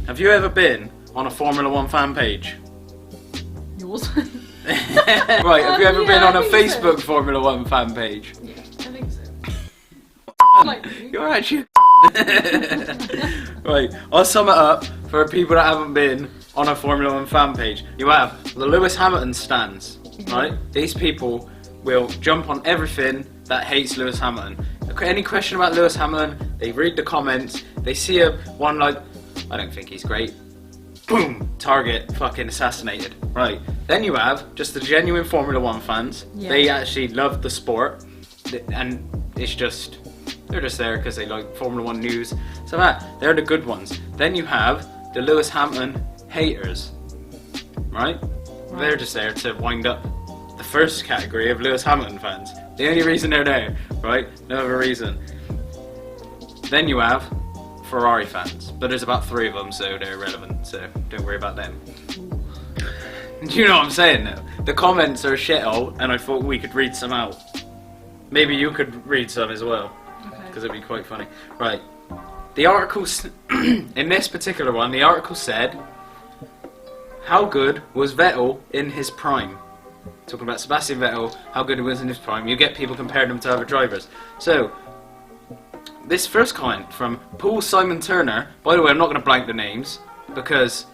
Have you ever been on a Formula One fan page? Yours? Right, have you ever been on a Facebook Formula One fan page? Yeah, I think so. You're actually Right, I'll sum it up for people that haven't been on a Formula One fan page. You have the Lewis Hamilton stands, right? These people will jump on everything that hates Lewis Hamilton. Any question about Lewis Hamilton, they read the comments, they see one like, I don't think he's great. Boom! Target fucking assassinated. Right. Then you have just the genuine Formula One fans. Yeah. They actually love the sport, and it's just they're just there because they like Formula One news. So they're the good ones. Then you have the Lewis Hamilton haters. Right? They're just there to wind up the first category of Lewis Hamilton fans. The only reason they're there, right? No other reason. Then you have Ferrari fans, but there's about 3 of them, so they're irrelevant, so don't worry about them. Do you know what I'm saying though? The comments are a shithole, and I thought we could read some out. Maybe you could read some as well, because it'd be quite funny. Right, the article, in this particular one, the article said, how good was Vettel in his prime? Talking about Sebastian Vettel, how good he was in his prime. You get people comparing him to other drivers. So, this first comment from Paul Simon Turner, by the way, I'm not going to blank the names, because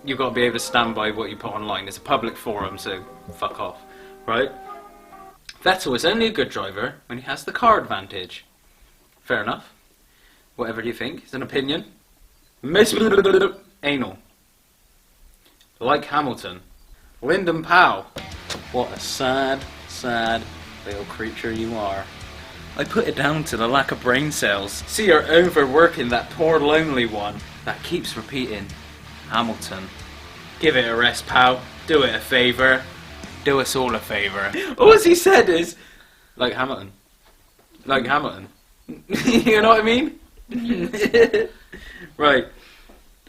you've got to be able to stand by what you put online. It's a public forum, so fuck off, right? Vettel is only a good driver when he has the car advantage. Fair enough. Whatever do you think? It's an opinion. Anal. Like Hamilton. Lyndon Powell. What a sad, sad little creature you are. I put it down to the lack of brain cells. See, you're overworking that poor lonely one that keeps repeating, Hamilton. Give it a rest, pal. Do it a favour. Do us all a favour. All he said is, like Hamilton. Like Hamilton. You know what I mean? Right.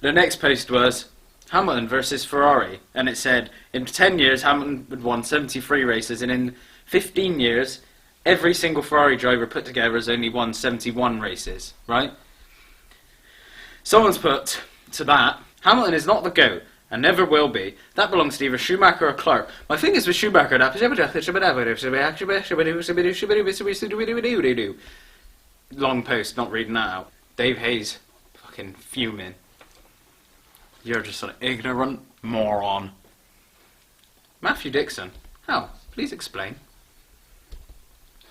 The next post was, Hamilton versus Ferrari. And it said, in 10 years, Hamilton had won 73 races, and in 15 years, every single Ferrari driver put together has only won 71 races, right? Someone's put to that, Hamilton is not the GOAT, and never will be. That belongs to either Schumacher or Clark. My thing is with Schumacher, long post, not reading that out. Dave Hayes, fucking fuming. You're just an ignorant moron. Matthew Dixon, how? Please explain.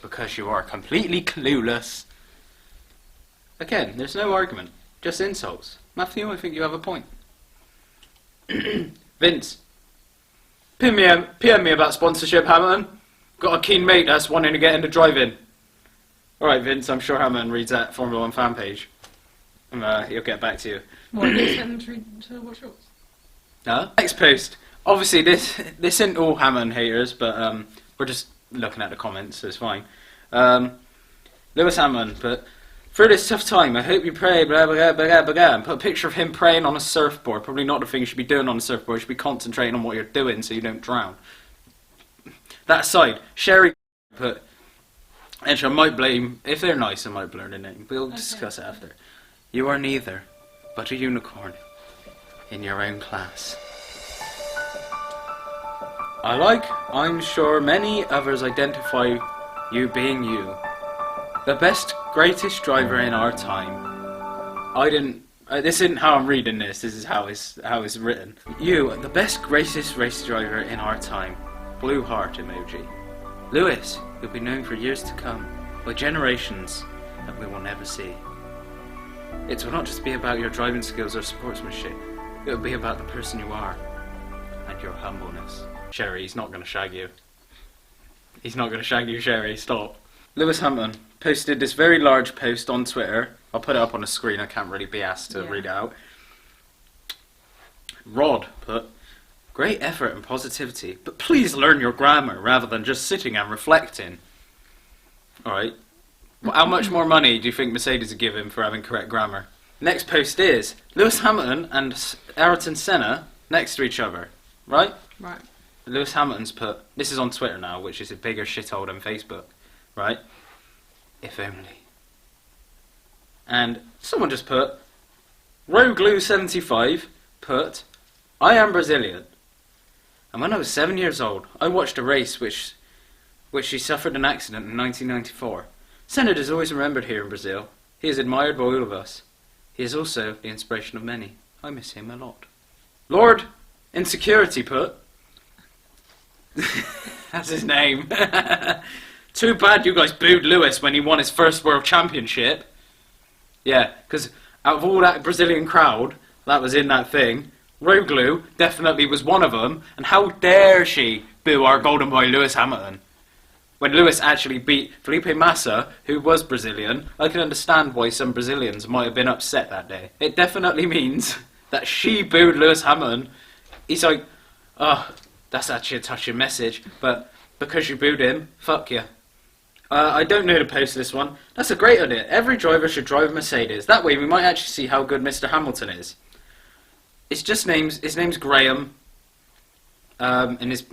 Because you are completely clueless. Again, there's no argument, just insults. Matthew, I think you have a point. Vince, PM me about sponsorship, Hamilton. Got a keen mate that's wanting to get into driving. Alright, Vince, I'm sure Hamilton reads that Formula 1 fan page. He'll get back to you. What did you send to watch yours? Next post. Obviously, this isn't all Hamilton haters, but we're just looking at the comments, so it's fine. Lewis Hamilton put, through this tough time, I hope you pray, blah, blah, blah, blah, blah, and put a picture of him praying on a surfboard. Probably not the thing you should be doing on a surfboard. You should be concentrating on what you're doing so you don't drown. That aside, Sherry put, and I might blame, if they're nice, I might blur their name. We'll discuss it after. You are neither, but a unicorn in your own class. I'm sure many others identify you being you. The best, greatest driver in our time. This isn't how I'm reading this is how it's written. You, the best, greatest race driver in our time. Blue heart emoji. Lewis, you'll be known for years to come, by generations that we will never see. It will not just be about your driving skills or sportsmanship. It will be about the person you are, and your humbleness. Sherry, he's not going to shag you. He's not going to shag you, Sherry. Stop. Lewis Hamilton posted this very large post on Twitter. I'll put it up on the screen. I can't really be asked to read it out. Rod put, great effort and positivity, but please learn your grammar rather than just sitting and reflecting. Alright. Well, how much more money do you think Mercedes would give him for having correct grammar? Next post is Lewis Hamilton and Ayrton Senna next to each other. Right? Right. Lewis Hamilton's put, this is on Twitter now, which is a bigger shithole than Facebook, right? If only. And someone just put, Roglu75 put, I am Brazilian. And when I was 7 years old, I watched a race which she suffered an accident in 1994. Senna is always remembered here in Brazil. He is admired by all of us. He is also the inspiration of many. I miss him a lot. Lord Insecurity put, that's his name. Too bad you guys booed Lewis when he won his first world championship. Yeah, because out of all that Brazilian crowd that was in that thing, Roglu definitely was one of them. And how dare she boo our golden boy Lewis Hamilton? When Lewis actually beat Felipe Massa, who was Brazilian, I can understand why some Brazilians might have been upset that day. It definitely means that she booed Lewis Hamilton. He's like, oh, that's actually a touching message, but because you booed him, fuck you. I don't know who to post this one. That's a great idea. Every driver should drive a Mercedes. That way we might actually see how good Mr. Hamilton is. It's just his name's Graham, and his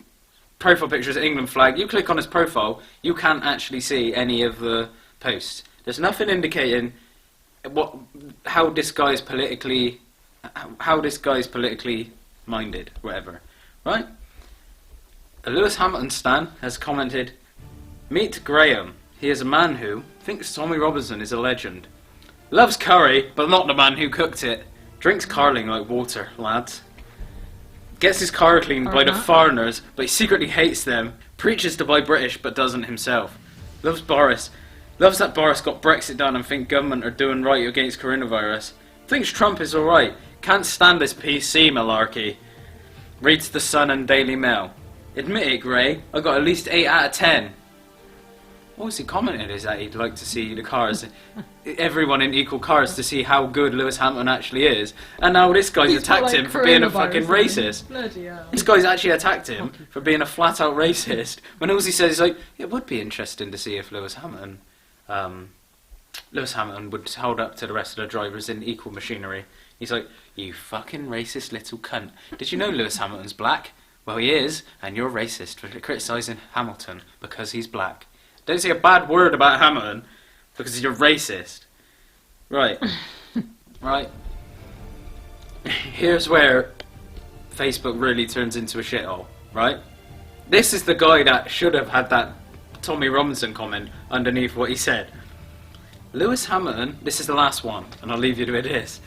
profile picture is an England flag. You click on his profile, you can't actually see any of the posts. There's nothing indicating how this guy's politically minded, whatever. Right? A Lewis Hamilton stan has commented, meet Graham. He is a man who thinks Tommy Robinson is a legend. Loves curry, but not the man who cooked it. Drinks Carling like water, lads. Gets his car cleaned by the foreigners, but he secretly hates them. Preaches to buy British, but doesn't himself. Loves Boris. Loves that Boris got Brexit done and think government are doing right against coronavirus. Thinks Trump is alright. Can't stand this PC malarkey. Reads The Sun and Daily Mail. Admit it, Gray. I got at least 8 out of 10. What was he commented is that he'd like to see the cars, everyone in equal cars, to see how good Lewis Hamilton actually is. And now this guy's attacked him for being a fucking racist. Bloody hell. This guy's actually attacked him for being a flat out racist. When all he says is like, it would be interesting to see if Lewis Hamilton would hold up to the rest of the drivers in equal machinery. He's like, you fucking racist little cunt. Did you know Lewis Hamilton's black? Well, he is, and you're racist for criticising Hamilton because he's black. Don't say a bad word about Hamilton because you're racist. Right. Right. Here's where Facebook really turns into a shithole, right? This is the guy that should have had that Tommy Robinson comment underneath what he said. Lewis Hamilton, this is the last one, and I'll leave you to this.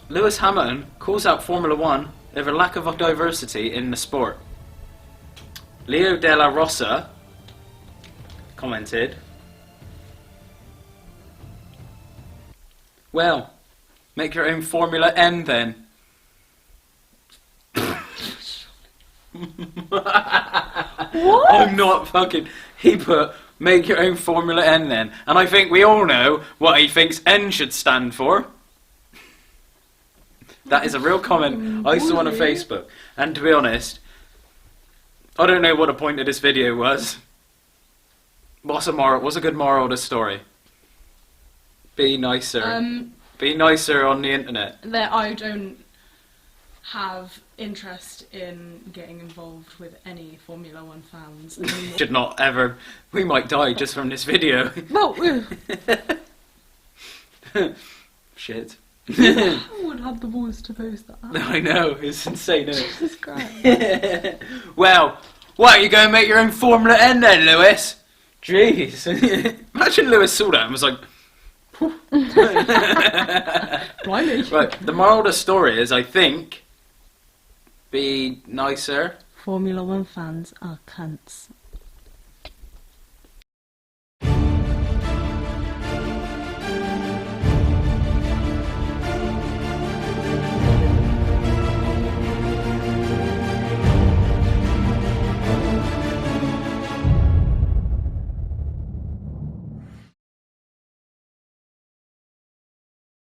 Lewis Hamilton calls out Formula One over lack of diversity in the sport. Leo Della Rosa commented, well, make your own Formula N then. What? I'm not fucking... He put, make your own Formula N then. And I think we all know what he thinks N should stand for. That is a real comment I saw on Facebook. And to be honest, I don't know what the point of this video was. What's a good moral of the story? Be nicer. Be nicer on the internet. That I don't have interest in getting involved with any Formula One fans anymore. Should not ever. We might die just from this video. Well, Shit. I would have the balls to post that. I know, it's insane, isn't it? Jesus Christ. Well, what, you going to make your own Formula N then, Lewis? Jeez. Imagine Lewis saw that and was like... Blimey. Right, the moral of the story is, I think, be nicer. Formula One fans are cunts.